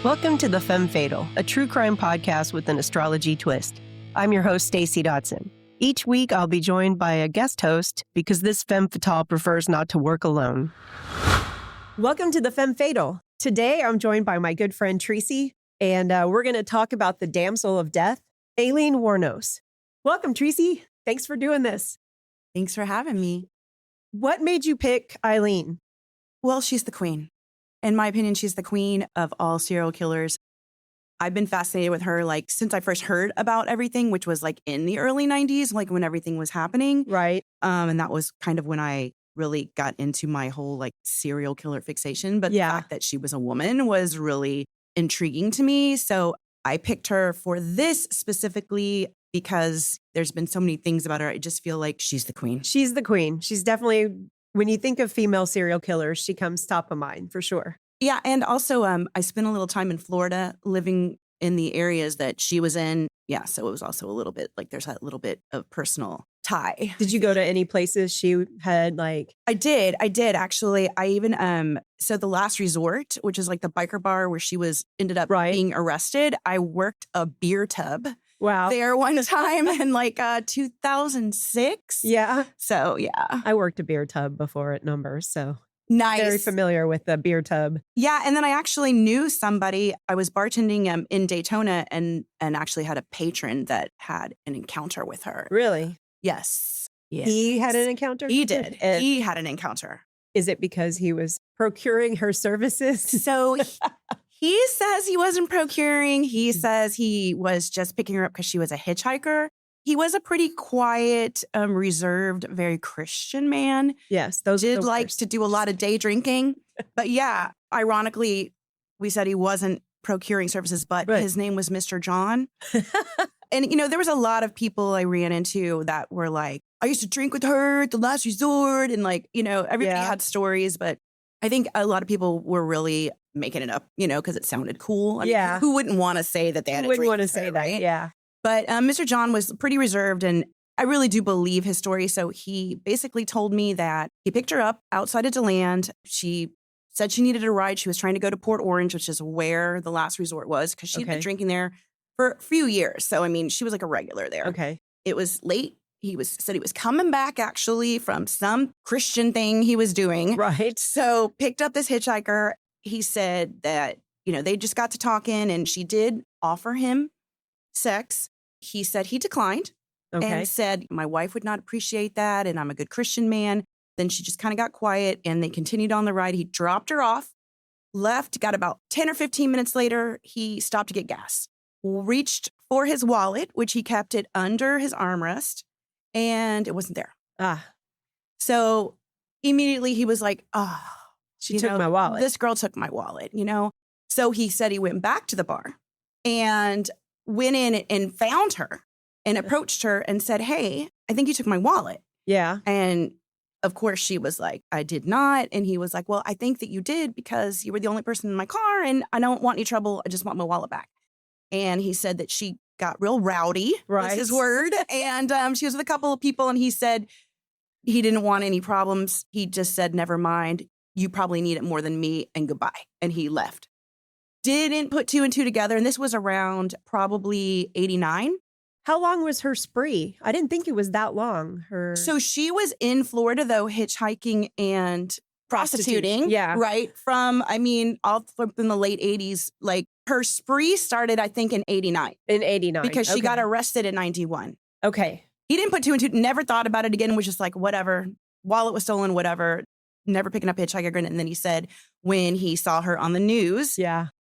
Welcome to The Femme Fatale, a true crime podcast with an astrology twist. I'm your host, Stacey Dotson. Each week, I'll be joined by a guest host because this femme fatale prefers not to work alone. Welcome to The Femme Fatale. Today, I'm joined by my good friend, Tracy, and we're going to talk about the Damsel of Death, Aileen Wuornos. Welcome, Tracy. Thanks for doing this. Thanks for having me. What made you pick Aileen? Well, she's the queen. In my opinion, she's the queen of all serial killers. I've been fascinated with her since I first heard about everything, which was in the early 90s, when everything was happening. Right. And that was kind of when I really got into my whole serial killer fixation. But the fact that she was a woman was really intriguing to me. So I picked her for this specifically because there's been so many things about her. I just feel like she's the queen. She's the queen. She's definitely, when you think of female serial killers, she comes top of mind for sure. Yeah. And also, I spent a little time in Florida living in the areas that she was in. Yeah. So it was also a little bit there's that little bit of personal tie. Did you go to any places she had I did actually. I even, so the Last Resort, which is the biker bar where she ended up being arrested. I worked a beer tub. Wow. There one time in 2006. Yeah. So yeah. I worked a beer tub before at Numbers, so nice. Very familiar with the beer tub. Yeah. And then I actually knew somebody. I was bartending in Daytona and actually had a patron that had an encounter with her. Really? Yes. He had an encounter? He did. He had an encounter. Is it because he was procuring her services? So he says he wasn't procuring. He says he was just picking her up because she was a hitchhiker. He was a pretty quiet, reserved, very Christian man. Yes, those did to do a lot of day drinking. But yeah, ironically, we said he wasn't procuring services, but his name was Mr. John. And, there was a lot of people I ran into that were I used to drink with her at the Last Resort. And everybody had stories, but I think a lot of people were really making it up, because it sounded cool. I mean, who wouldn't want to say that they had a drink? Who wouldn't want to say that, right? Yeah. But Mr. John was pretty reserved, and I really do believe his story. So he basically told me that he picked her up outside of DeLand. She said she needed a ride. She was trying to go to Port Orange, which is where the Last Resort was, because she'd been drinking there for a few years. So, she was a regular there. Okay. It was late. Said he was coming back actually from some Christian thing he was doing. Right. So picked up this hitchhiker. He said that, they just got to talking and she did offer him sex. He said he declined and said, my wife would not appreciate that. And I'm a good Christian man. Then she just kind of got quiet and they continued on the ride. He dropped her off, left, got about 10 or 15 minutes later. He stopped to get gas, reached for his wallet, which he kept it under his armrest. And it wasn't there. So immediately he was like, she took my wallet. This girl took my wallet, So he said he went back to the bar and went in and found her and approached her and said, hey, I think you took my wallet. Yeah. And of course she was like, I did not. And he was like, well, I think that you did because you were the only person in my car and I don't want any trouble. I just want my wallet back. And he said that she got real rowdy, was his word. And she was with a couple of people and he said he didn't want any problems. He just said, never mind. You probably need it more than me and goodbye. And he left. Didn't put two and two together. And this was around probably 89. How long was her spree? I didn't think it was that long. So she was in Florida, though, hitchhiking and prostituting. Yeah. Right. From, all from the late 80s. Her spree started, I think, in 89. In 89. Because she got arrested in 91. Okay. He didn't put two and two, never thought about it again, was just whatever. Wallet was stolen, whatever. Never picking up hitchhiker. And then he said when he saw her on the news,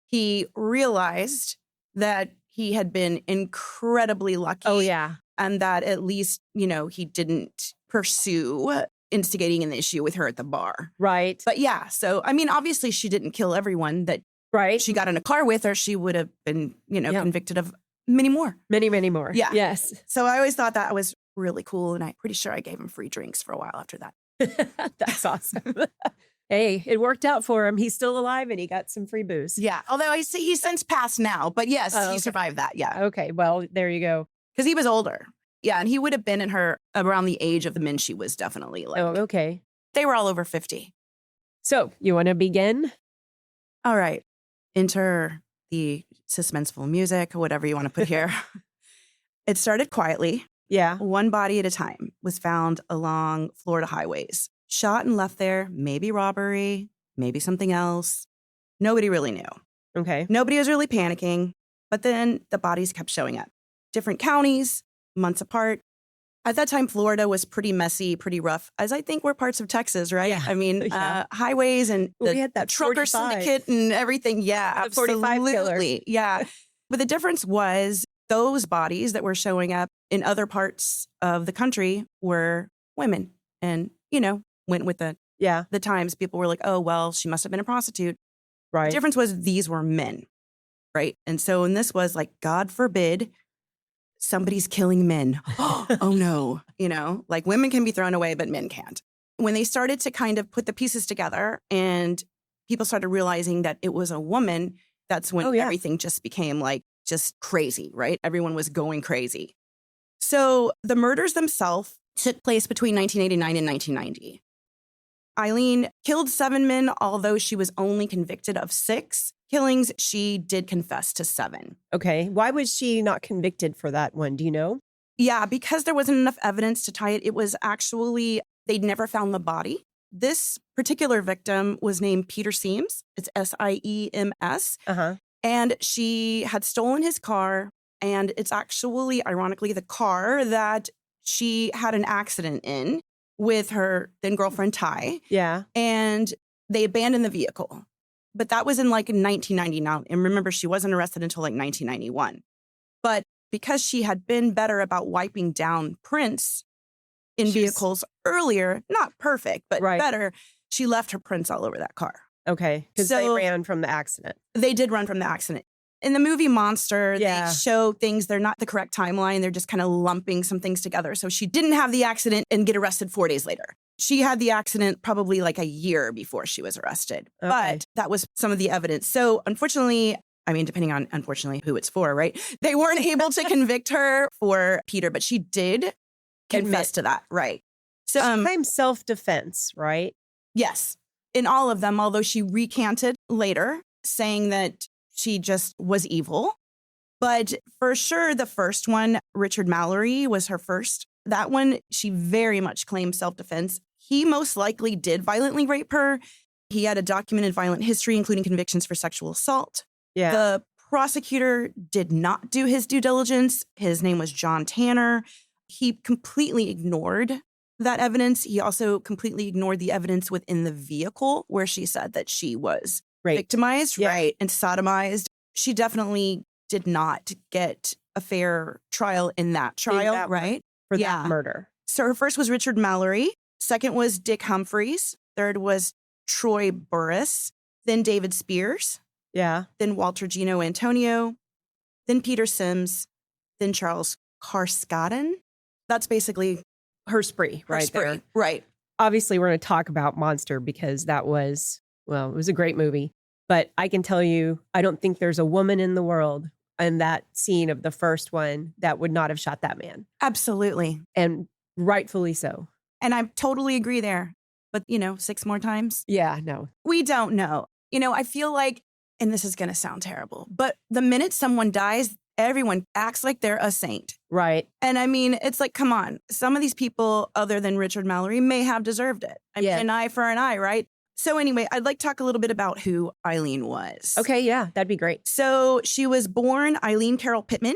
he realized that he had been incredibly lucky. Oh, yeah. And that at least, he didn't pursue instigating an issue with her at the bar. Right. But yeah, so, obviously she didn't kill everyone that she got in a car with, or she would have been, convicted of many more. Many, many more. Yeah. Yes. So I always thought that was really cool. And I'm pretty sure I gave him free drinks for a while after that. That's awesome. Hey, it worked out for him. He's still alive and he got some free booze. Yeah. Although he's since passed now. But yes, he survived that. Yeah. Okay. Well, there you go. Because he was older. Yeah. And he would have been in her around the age of the men she was definitely like. Oh, okay. They were all over 50. So you want to begin? All right. Enter the suspenseful music, whatever you want to put here. It started quietly. Yeah. One body at a time was found along Florida highways. Shot and left there, maybe robbery, maybe something else. Nobody really knew. Okay. Nobody was really panicking, but then the bodies kept showing up. Different counties, months apart. At that time, Florida was pretty messy, pretty rough, as I think were parts of Texas, right? Yeah. I mean, highways and we had that trucker 45. syndicate and everything. Yeah, The 45 killer. absolutely. Yeah. But the difference was those bodies that were showing up in other parts of the country were women. And, went with the times. People were like, oh, well, she must have been a prostitute. Right. The difference was these were men, right? And so, and this was like, God forbid, somebody's killing men. Oh, no. Like women can be thrown away, but men can't. When they started to kind of put the pieces together and people started realizing that it was a woman, that's when everything just became like just crazy, right? Everyone was going crazy. So the murders themselves took place between 1989 and 1990. Aileen killed 7 men, although she was only convicted of 6 killings. She did confess to 7. Okay. Why was she not convicted for that one? Do you know? Yeah, because there wasn't enough evidence to tie it. It was actually, they'd never found the body. This particular victim was named Peter Siems. It's Siems. And she had stolen his car. And it's actually, ironically, the car that she had an accident in with her then girlfriend, Ty. Yeah. And they abandoned the vehicle. But that was in like 1999. And remember, she wasn't arrested until like 1991. But because she had been better about wiping down prints in vehicles earlier, not perfect, but better, she left her prints all over that car. Okay. Because they ran from the accident. They did run from the accident. In the movie Monster, they show things, they're not the correct timeline. They're just kind of lumping some things together. So she didn't have the accident and get arrested 4 days later. She had the accident probably like a year before she was arrested. Okay. But that was some of the evidence. So unfortunately, I mean, depending on, unfortunately, who it's for, right? They weren't able to convict her for Peter, but she did confess to that, right? So claims self-defense, right? Yes. In all of them, although she recanted later, saying that she just was evil. But for sure, the first one, Richard Mallory, was her first. That one, she very much claimed self-defense. He most likely did violently rape her. He had a documented violent history, including convictions for sexual assault. Yeah. The prosecutor did not do his due diligence. His name was John Tanner. He completely ignored that evidence. He also completely ignored the evidence within the vehicle where she said that she was victimized, and sodomized. She definitely did not get a fair trial in that trial, right? For that murder. So her first was Richard Mallory. Second was Dick Humphreys. Third was Troy Burris. Then David Spears. Yeah. Then Walter Gino Antonio. Then Peter Sims. Then Charles Carskaddon. That's basically her spree there. Right. Obviously, we're going to talk about Monster because that was, well, it was a great movie. But I can tell you, I don't think there's a woman in the world in that scene of the first one that would not have shot that man. Absolutely. And rightfully so. And I totally agree there. But, 6 more times? Yeah, no. We don't know. I feel like, and this is going to sound terrible, but the minute someone dies, everyone acts like they're a saint. Right. And I mean, it's like, come on. Some of these people, other than Richard Mallory, may have deserved it. I mean, an eye for an eye, right? So anyway, I'd like to talk a little bit about who Aileen was. Okay, yeah, that'd be great. So she was born Aileen Carol Pittman,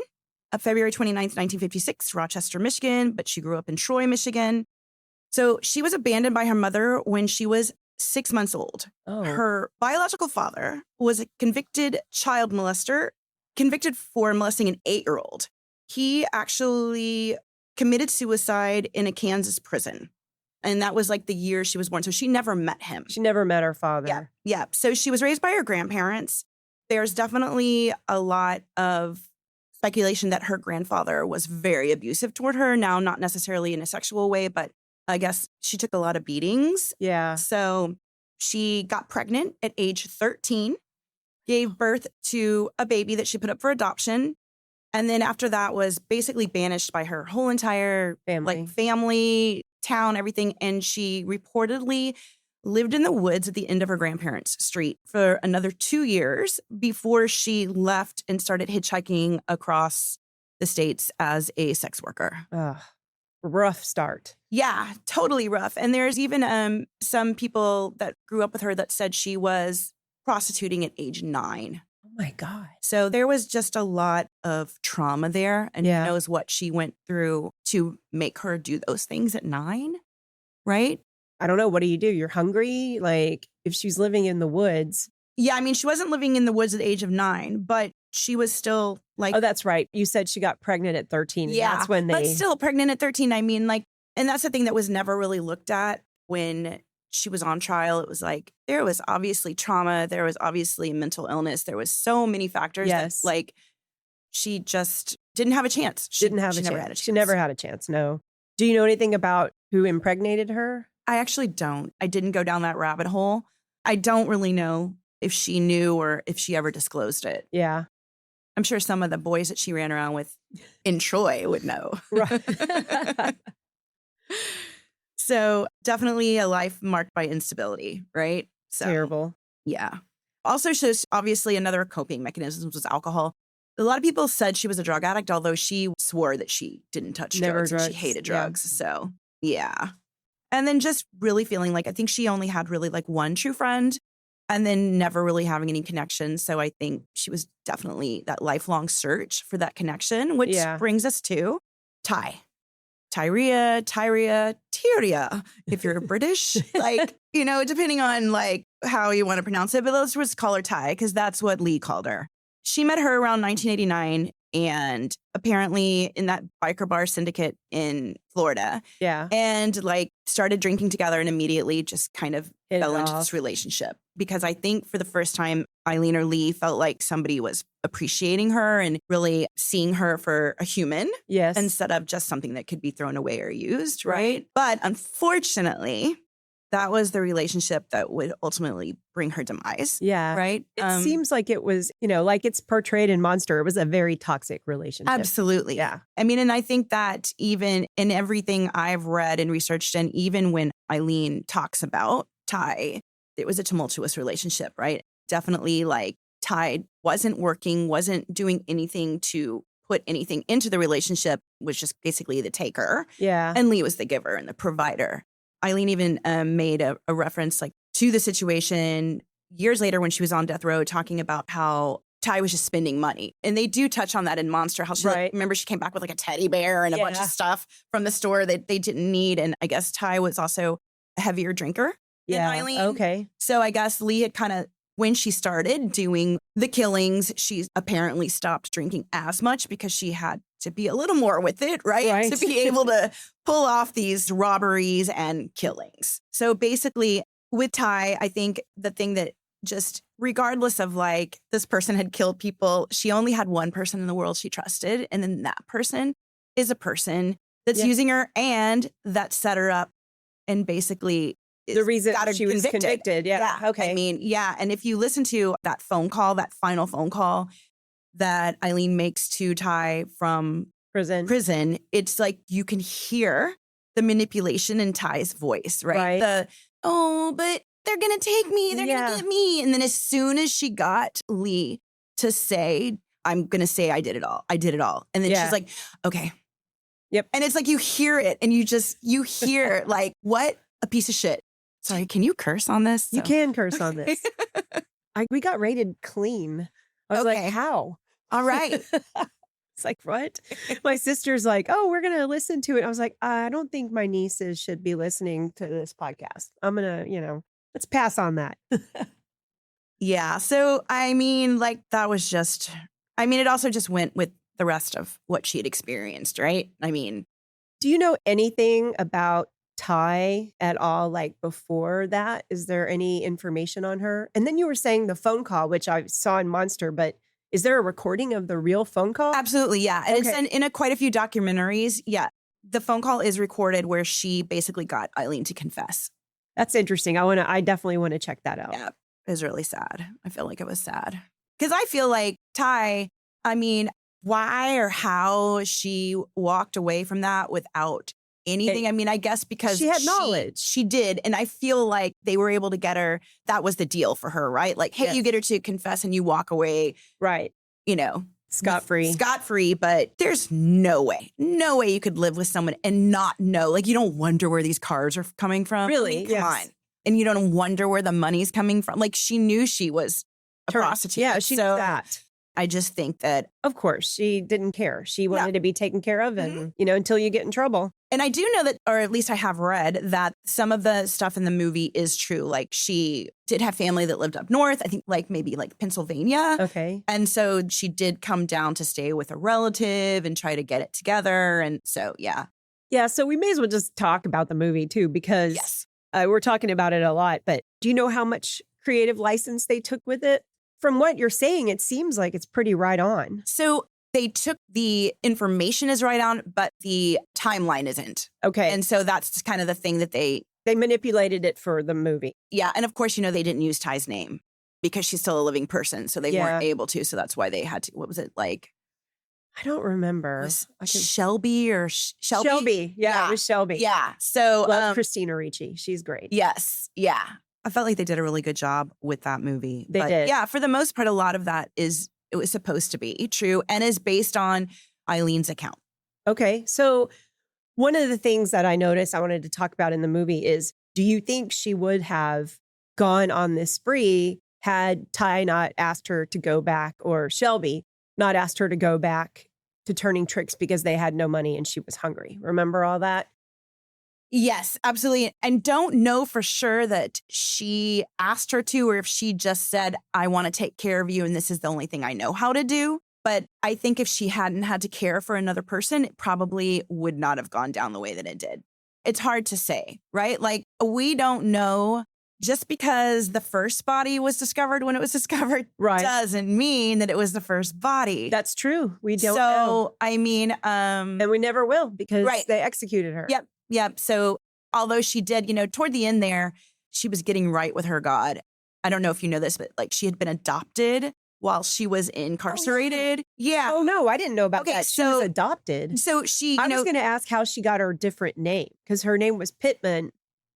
February 29th, 1956, Rochester, Michigan, but she grew up in Troy, Michigan. So she was abandoned by her mother when she was 6 months old. Oh. Her biological father was a convicted child molester, convicted for molesting an 8-year-old. He actually committed suicide in a Kansas prison. And that was like the year she was born. So she never met him. She never met her father. Yeah. So she was raised by her grandparents. There's definitely a lot of speculation that her grandfather was very abusive toward her. Now, not necessarily in a sexual way, but I guess she took a lot of beatings. Yeah. So she got pregnant at age 13, gave birth to a baby that she put up for adoption. And then after that was basically banished by her whole entire family, town, everything. And she reportedly lived in the woods at the end of her grandparents' street for another 2 years before she left and started hitchhiking across the states as a sex worker. Ugh, rough start. Yeah, totally rough. And there's even some people that grew up with her that said she was prostituting at age 9. Oh my God. So there was just a lot of trauma there, and who knows what she went through to make her do those things at 9, right? I don't know. What do? You're hungry? Like, if she's living in the woods. Yeah, I mean, she wasn't living in the woods at the age of 9, but she was still like... Oh, that's right. You said she got pregnant at 13. And yeah, that's when but still pregnant at 13. I mean, like, and that's the thing that was never really looked at when she was on trial. It was like, there was obviously trauma. There was obviously mental illness. There was so many factors that, like, she just didn't have a chance. She never had a chance. She never had a chance, no. Do you know anything about who impregnated her? I actually don't. I didn't go down that rabbit hole. I don't really know if she knew or if she ever disclosed it. Yeah. I'm sure some of the boys that she ran around with in Troy would know. Right. So definitely a life marked by instability, right? So, terrible. Yeah. Also shows, obviously, another coping mechanism was alcohol. A lot of people said she was a drug addict, although she swore that she didn't touch drugs. And she hated drugs. So, yeah. And then just really feeling like, I think she only had really like one true friend and then never really having any connection. So I think she was definitely that lifelong search for that connection, which brings us to Tyria, if you're British, like, you know, depending on like how you want to pronounce it, but let's just call her Ty because that's what Lee called her. She met her around 1989 and apparently in that biker bar syndicate in Florida. Yeah. And like started drinking together and immediately just kind of fell into this relationship. Because I think for the first time, Aileen or Lee felt like somebody was appreciating her and really seeing her for a human. Yes. Instead of just something that could be thrown away or used, right? But unfortunately, that was the relationship that would ultimately bring her demise. Yeah. Right? It seems like it was, you know, like it's portrayed in Monster. It was a very toxic relationship. Absolutely. Yeah. I mean, and I think that even in everything I've read and researched, and even when Aileen talks about Ty, it was a tumultuous relationship, right? Definitely like Ty wasn't working, wasn't doing anything to put anything into the relationship, was just basically the taker. Yeah. And Lee was the giver and the provider. Aileen even made a reference like to the situation years later when she was on death row, talking about how Ty was just spending money. And they do touch on that in Monster, how she, like, remember she came back with like a teddy bear and a bunch of stuff from the store that they didn't need. And I guess Ty was also a heavier drinker than Aileen. Okay. So I guess Lee had kind of, when she started doing the killings, she apparently stopped drinking as much because she had to be a little more with it, right? To be able to pull off these robberies and killings. So basically with Ty, I think the thing that just regardless of like this person had killed people, she only had one person in the world she trusted. And then that person is a person that's using her and that set her up and basically the reason she was convicted. Yeah. Okay. I mean, yeah. And if you listen to that phone call, that final phone call that Aileen makes to Ty from prison, it's like you can hear the manipulation in Ty's voice, right? The, but they're going to take me. They're going to get me. And then as soon as she got Lee to say, I'm going to say I did it all. I did it all. And then she's like, okay. Yep. And it's like you hear it and you hear like, what a piece of shit. Sorry, can you curse on this? You can curse on this. We got rated clean. I was like, how? All right. It's like, what? My sister's like, oh, we're going to listen to it. I was like, I don't think my nieces should be listening to this podcast. I'm going to, let's pass on that. Yeah. So, I mean, like that was just, it also just went with the rest of what she had experienced, right? I mean. Do you know anything about Ty at all, like before that? Is there any information on her? And then you were saying the phone call, which I saw in Monster, but is there a recording of the real phone call? Absolutely, yeah. And it's in quite a few documentaries. Yeah, the phone call is recorded where she basically got Aileen to confess. That's interesting. I definitely want to check that out. Yeah, it was really sad. I feel like it was sad. Because I feel like Ty, why or how she walked away from that without anything. I mean, I guess because she had knowledge. She did. And I feel like they were able to get her. That was the deal for her, right? Like, hey, you get her to confess and you walk away. Right. You know. Scot-free. Scot-free, but there's no way you could live with someone and not know. Like, you don't wonder where these cars are coming from. Really? I mean, come on. And you don't wonder where the money's coming from. Like, she knew she was a prostitute. Yeah, she knew that. I just think that, of course, she didn't care. She wanted to be taken care of and, until you get in trouble. And I do know that, or at least I have read that some of the stuff in the movie is true. Like, she did have family that lived up north, I think maybe Pennsylvania. Okay. And so she did come down to stay with a relative and try to get it together. And so, yeah. Yeah, so we may as well just talk about the movie too, because we're talking about it a lot. But do you know how much creative license they took with it? From what you're saying, it seems like it's pretty right on. So they took the information is right on, but the timeline isn't. Okay. And so that's kind of the thing that they manipulated it for the movie. Yeah. And of course, they didn't use Ty's name because she's still a living person. So they weren't able to. So that's why they had to. What was it like? I don't remember. Shelby or Shelby? Shelby. Yeah, it was Shelby. Yeah. So love Christina Ricci. She's great. Yes. Yeah. I felt like they did a really good job with that movie. They did. Yeah, for the most part, a lot of that it was supposed to be true and is based on Eileen's account. Okay. So one of the things that I noticed I wanted to talk about in the movie is, do you think she would have gone on this spree had Ty not asked her to go back, or Shelby not asked her to go back to turning tricks because they had no money and she was hungry? Remember all that? Yes, absolutely. And don't know for sure that she asked her to, or if she just said, I want to take care of you and this is the only thing I know how to do. But I think if she hadn't had to care for another person, it probably would not have gone down the way that it did. It's hard to say, right? Like, we don't know. Just because the first body was discovered when it was discovered doesn't mean that it was the first body. That's true. We don't know. So, I mean... and we never will because they executed her. Yep. So although she did, toward the end there, she was getting right with her God. I don't know if you know this, but she had been adopted while she was incarcerated. Oh, yeah. Oh, no, I didn't know about that. She was adopted. So she, I was going to ask how she got her different name, because her name was Pittman.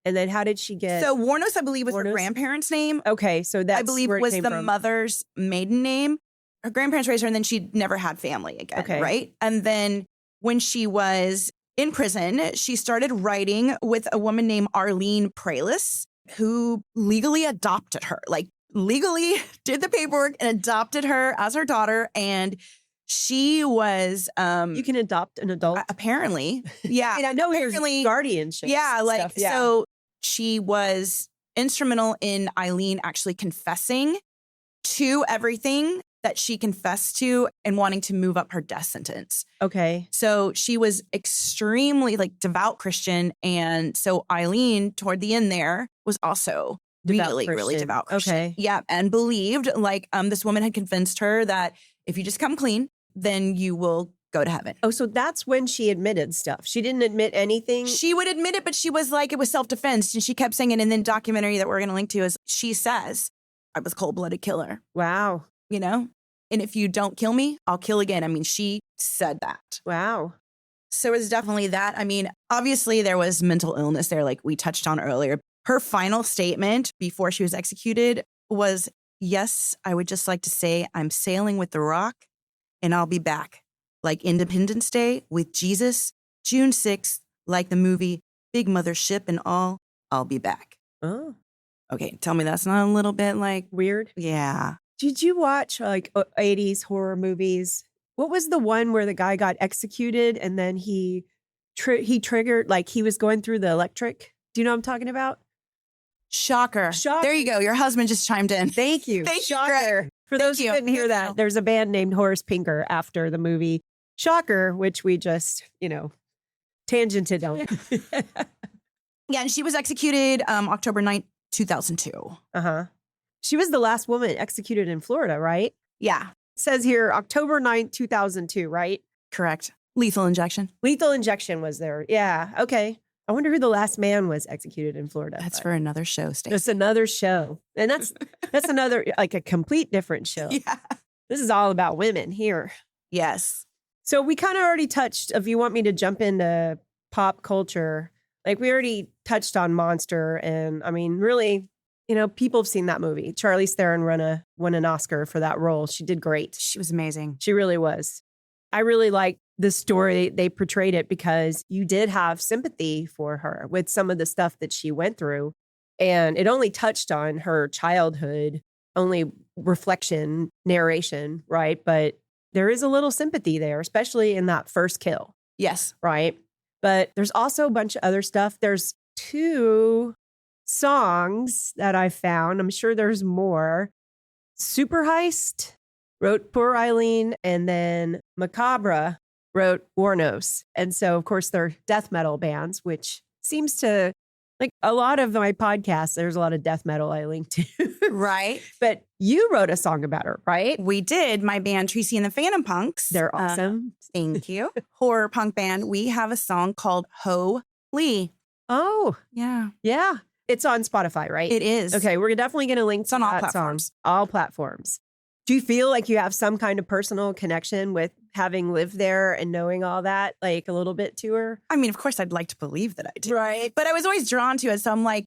And then how did she get? So Wuornos, I believe, was her grandparents' name. Okay. So that's, I believe, was the mother's maiden name. Her grandparents raised her, and then she never had family again. Okay. Right. And then when she was in prison, she started writing with a woman named Aileen Wuornos, who legally adopted her, legally did the paperwork and adopted her as her daughter. And she was... you can adopt an adult? Apparently. Yeah. I know there's guardianship. Yeah. Stuff. Yeah. So she was instrumental in Aileen actually confessing to everything that she confessed to and wanting to move up her death sentence. Okay. So she was extremely devout Christian. And so Aileen, toward the end there, was also really devout Christian. Okay. Yeah. And believed this woman had convinced her that if you just come clean, then you will go to heaven. Oh, so that's when she admitted stuff. She didn't admit anything? She would admit it, but she was it was self-defense. And she kept saying it. And then documentary that we're going to link to is she says, I was a cold-blooded killer. Wow. And if you don't kill me, I'll kill again. I mean, she said that. Wow. So it was definitely that. I mean, obviously there was mental illness there, like we touched on earlier. Her final statement before she was executed was, yes, I would just like to say I'm sailing with the rock and I'll be back. Like Independence Day with Jesus, June 6th, like the movie Big Mother Ship and all, I'll be back. Oh. Okay, tell me that's not a little bit weird? Yeah. Did you watch 80s horror movies? What was the one where the guy got executed and then he triggered, he was going through the electric? Do you know what I'm talking about? Shocker. There you go. Your husband just chimed in. Thank you. Shocker. For those who didn't hear that, there's a band named Horace Pinker after the movie Shocker, which we just, tangented on. Yeah, and she was executed October 9th, 2002. Uh-huh. She was the last woman executed in Florida, right? Yeah. It says here October 9th, 2002, right? Correct. Lethal injection. Lethal injection was there. Yeah. Okay. I wonder who the last man was executed in Florida. That's for another show, Stacey. That's another show. And that's another, a complete different show. Yeah. This is all about women here. Yes. So we kind of already touched, if you want me to jump into pop culture, like we already touched on Monster. And I mean, really, people have seen that movie. Charlize Theron won an Oscar for that role. She did great. She was amazing. She really was. I really like the story they portrayed it because you did have sympathy for her with some of the stuff that she went through. And it only touched on her childhood, only reflection, narration, right? But there is a little sympathy there, especially in that first kill. Yes. Right. But there's also a bunch of other stuff. There's 2 songs that I found. I'm sure there's more. Super Heist wrote Poor Eileen, and then Macabre wrote Wuornos. And so, of course, they're death metal bands, which seems to, like a lot of my podcasts, there's a lot of death metal I link to. Right. But you wrote a song about her, right? We did. My band, Tracy and the Phantom Punks. They're awesome. Thank you. Horror punk band. We have a song called Ho Lee. Oh. Yeah. Yeah. It's on Spotify, right? It is. Okay. We're definitely going to link to on all that platforms. Song. All platforms. Do you feel like you have some kind of personal connection with having lived there and knowing all that, like a little bit to her? I mean, of course, I'd like to believe that I do. Right. But I was always drawn to it. So I'm like,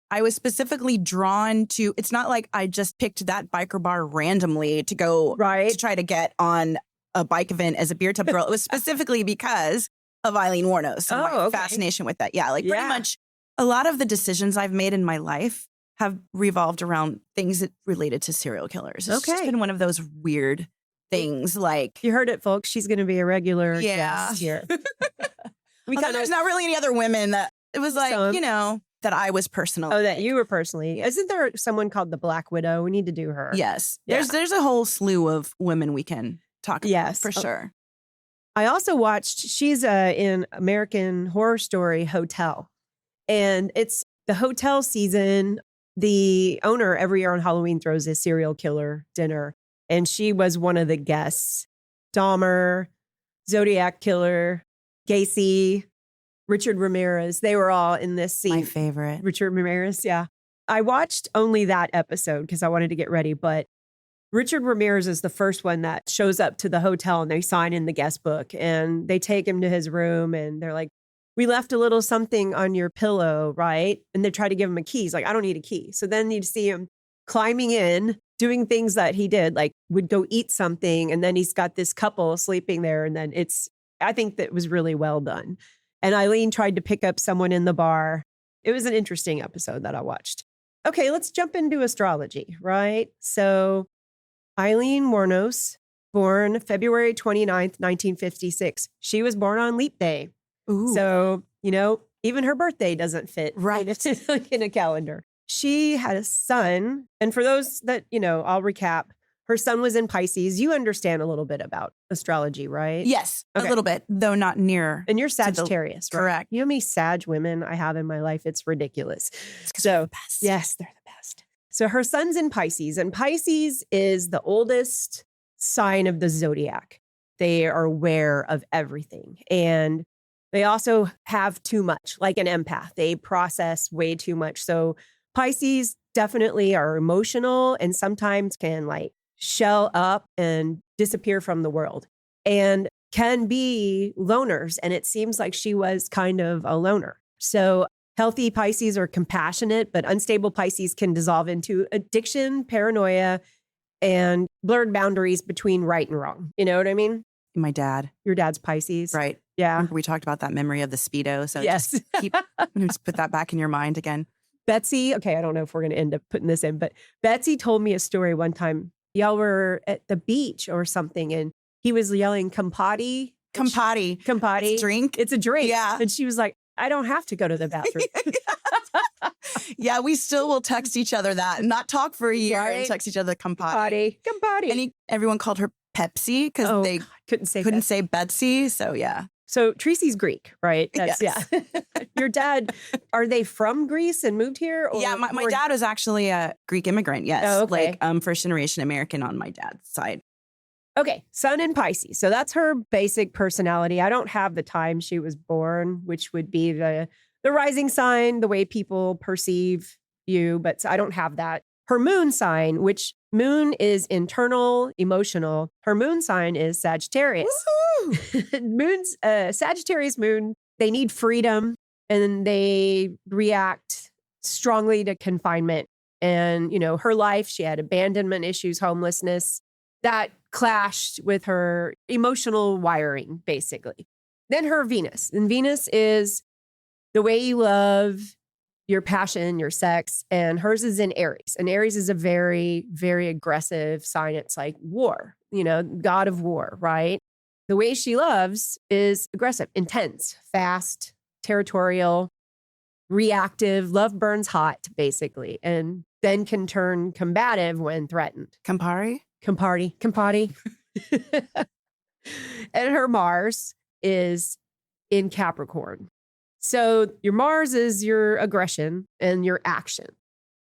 I was specifically drawn to, it's not like I just picked that biker bar randomly to go to try to get on a bike event as a beer tub girl. It was specifically because of Aileen Wuornos and my fascination with that. Yeah, pretty much a lot of the decisions I've made in my life have revolved around things that related to serial killers. It's just been one of those weird things. Like, you heard it, folks. She's going to be a regular guest here. There's not really any other women that it was like, that I was personal. Oh, that you were personally. Isn't there someone called the Black Widow? We need to do her. Yes. Yeah. There's a whole slew of women we can talk about for sure. I also watched, she's in American Horror Story Hotel. And it's the hotel season. The owner every year on Halloween throws a serial killer dinner. And she was one of the guests. Dahmer, Zodiac Killer, Gacy, Richard Ramirez. They were all in this scene. My favorite. Richard Ramirez, yeah. I watched only that episode because I wanted to get ready. But Richard Ramirez is the first one that shows up to the hotel and they sign in the guest book. And they take him to his room and they're like, we left a little something on your pillow, right? And they try to give him a key. He's like, I don't need a key. So then you'd see him climbing in, doing things that he did, like would go eat something. And then he's got this couple sleeping there. And then I think that was really well done. And Aileen tried to pick up someone in the bar. It was an interesting episode that I watched. Okay, let's jump into astrology, right? So Aileen Wuornos, born February 29th, 1956. She was born on Leap Day. Ooh. So, even her birthday doesn't fit in a calendar. She had a son. And for those that, I'll recap. Her son was in Pisces. You understand a little bit about astrology, right? Yes, a little bit, though not near. And you're Sagittarius, right? Correct. You know how many Sag women I have in my life? It's ridiculous. They're the best. Yes, they're the best. So her son's in Pisces, and Pisces is the oldest sign of the zodiac. They are aware of everything. And they also have too much, like an empath. They process way too much. So Pisces definitely are emotional and sometimes can shell up and disappear from the world and can be loners. And it seems like she was kind of a loner. So healthy Pisces are compassionate, but unstable Pisces can dissolve into addiction, paranoia, and blurred boundaries between right and wrong. You know what I mean? My dad. Your dad's Pisces. Right. Yeah. Remember we talked about that memory of the Speedo. So yes. just put that back in your mind again. Betsy. Okay. I don't know if we're going to end up putting this in, but Betsy told me a story one time. Y'all were at the beach or something and he was yelling, Campati. Campati. It's a drink. It's a drink. Yeah. And she was like, I don't have to go to the bathroom. Yeah, we still will text each other that and not talk for a year and text each other Campati. And everyone called her Pepsi because they couldn't say Betsy. So yeah. So Tracy's Greek, right? Yes. Yeah. Your dad, are they from Greece and moved here? Or, yeah, my dad was actually a Greek immigrant. Yes. Oh, okay. First generation American on my dad's side. Okay. Sun in Pisces. So that's her basic personality. I don't have the time she was born, which would be the rising sign, the way people perceive you, but I don't have that. Her moon sign, which moon is internal, emotional. Her moon sign is Sagittarius. Sagittarius moon they need freedom and they react strongly to confinement. And, her life, she had abandonment issues, homelessness, that clashed with her emotional wiring, basically. Then her Venus. And Venus is the way you love, your passion, your sex, and hers is in Aries. And Aries is a very, very aggressive sign. It's like war, god of war, right? The way she loves is aggressive, intense, fast, territorial, reactive. Love burns hot, basically, and then can turn combative when threatened. Campari? Campari. And her Mars is in Capricorn. So your Mars is your aggression and your action.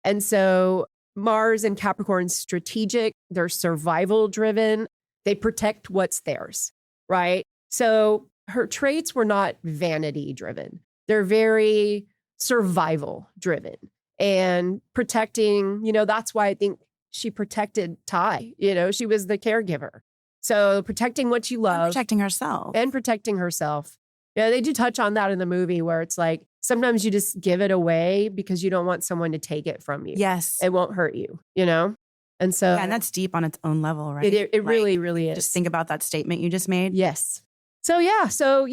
And so Mars and Capricorn strategic, they're survival driven. They protect what's theirs, right? So her traits were not vanity driven. They're very survival driven and protecting, that's why I think she protected Ty. She was the caregiver. So protecting what you love. And protecting herself. And protecting herself. Yeah, they do touch on that in the movie where it's like, sometimes you just give it away because you don't want someone to take it from you. Yes. It won't hurt you, And so. Yeah, and that's deep on its own level, right? It really, really is. Just think about that statement you just made. Yes. So, yeah. So,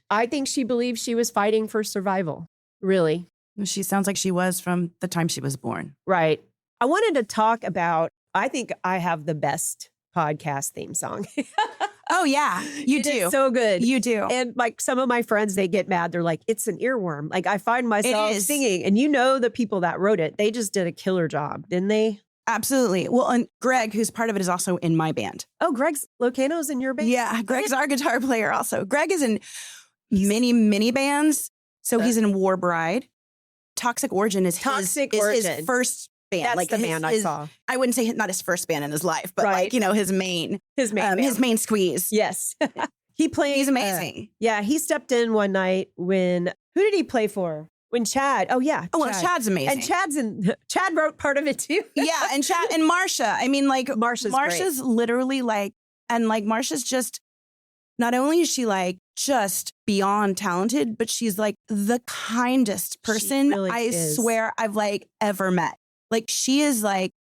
I think she believed she was fighting for survival, really. She sounds like she was from the time she was born. Right. I wanted to talk about, I think I have the best podcast theme song. Oh, yeah. You do. It's so good. You do. And like some of my friends, they get mad. They're like, it's an earworm. Like I find myself singing. And the people that wrote it, they just did a killer job, didn't they? Absolutely. Well, and Greg, who's part of it, is also in my band. Oh, Greg's Locano's in your band? Yeah. Greg's our guitar player also. Greg is in many bands. So he's in War Bride. Toxic Origin is his first band. That's like the band I saw. I wouldn't say not his first band in his life, but right. his main squeeze. Yes. He's amazing. He stepped in one night who did he play for? When Chad. Oh yeah. Oh, well, Chad's amazing. And Chad wrote part of it too. Yeah. And Chad and Marsha. I mean, Marsha's literally Marsha's just, not only is she just beyond talented, but she's the kindest person really I is. swear I've ever met. She is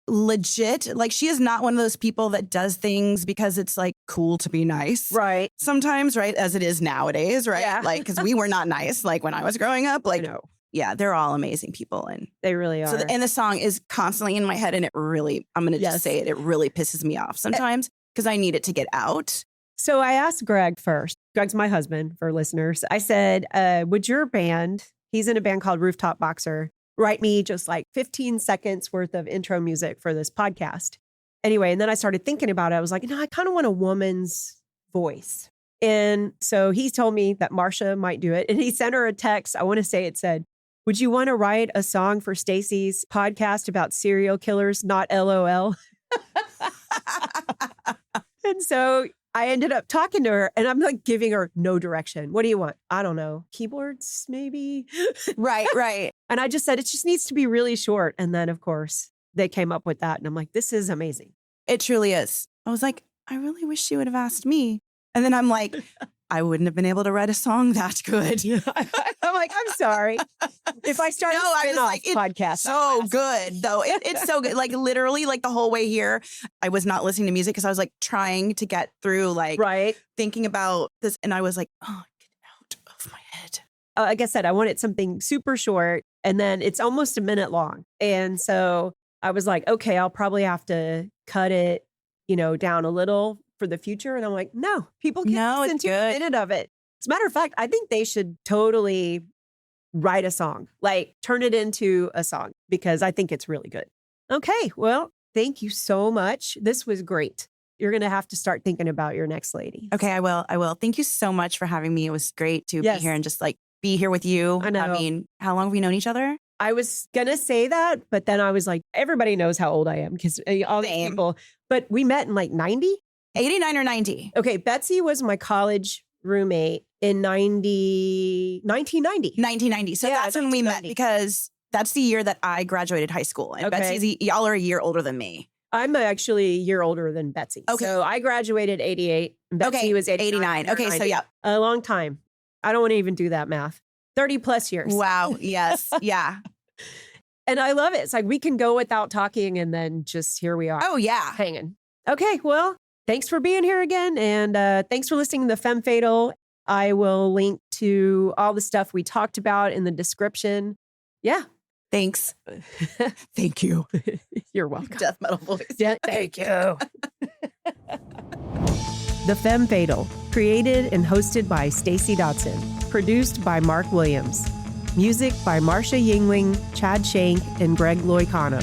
legit. She is not one of those people that does things because it's cool to be nice. Right. Sometimes, right, as it is nowadays, right? Yeah. Because we were not nice when I was growing up. I know. Yeah, they're all amazing people. And they really are. And the song is constantly in my head, and it really, I'm going to just say it really pisses me off sometimes because I need it to get out. So I asked Greg first. Greg's my husband for listeners. I said, would your band, he's in a band called Rooftop Boxer, write me just 15 seconds worth of intro music for this podcast? Anyway, and then I started thinking about it. I was like, I kind of want a woman's voice. And so he told me that Marsha might do it. And he sent her a text. I want to say it said, would you want to write a song for Stacy's podcast about serial killers, not LOL? And so I ended up talking to her and I'm giving her no direction. What do you want? I don't know. Keyboards, maybe? Right. And I just said, it just needs to be really short. And then, of course, they came up with that. And I'm like, this is amazing. It truly is. I was like, I really wish you would have asked me. And then I'm like, I wouldn't have been able to write a song that good. I'm like, I'm sorry. If I start a spin-off podcast. So good, though. It's so good. Literally, the whole way here, I was not listening to music because I was trying to get through, right. thinking about this. And I was like, oh, get out of my head. Like I said, I wanted something super short and then it's almost a minute long. And so I was like, okay, I'll probably have to cut it, down a little for the future. And I'm like, no, people can listen to a minute of it. As a matter of fact, I think they should totally write a song, turn it into a song because I think it's really good. Okay. Well, thank you so much. This was great. You're going to have to start thinking about your next lady. Okay. I will. Thank you so much for having me. It was great to be here and just be here with you. I know. I mean, how long have we known each other? I was going to say that, but then I was like, everybody knows how old I am because all these people, but we met in 90? 89 or 90. Okay. Betsy was my college roommate in 1990. 1990. So that's when we met because that's the year that I graduated high school. And Betsy's, y'all are a year older than me. I'm actually a year older than Betsy. Okay. So I graduated 88. And Betsy was 89. Okay. So yeah. A long time. I don't want to even do that math. 30 plus years. Wow. Yes. Yeah. And I love it. It's like we can go without talking and then just here we are. Oh, yeah. Hanging. Okay. Well, thanks for being here again. And thanks for listening to The Femme Fatale. I will link to all the stuff we talked about in the description. Yeah. Thanks. Thank you. You're welcome. Death metal voice. Yeah, thank you. The Femme Fatale, created and hosted by Stacey Dotson, produced by Mark Williams. Music by Marcia Yingling, Chad Shank, and Greg Loicano.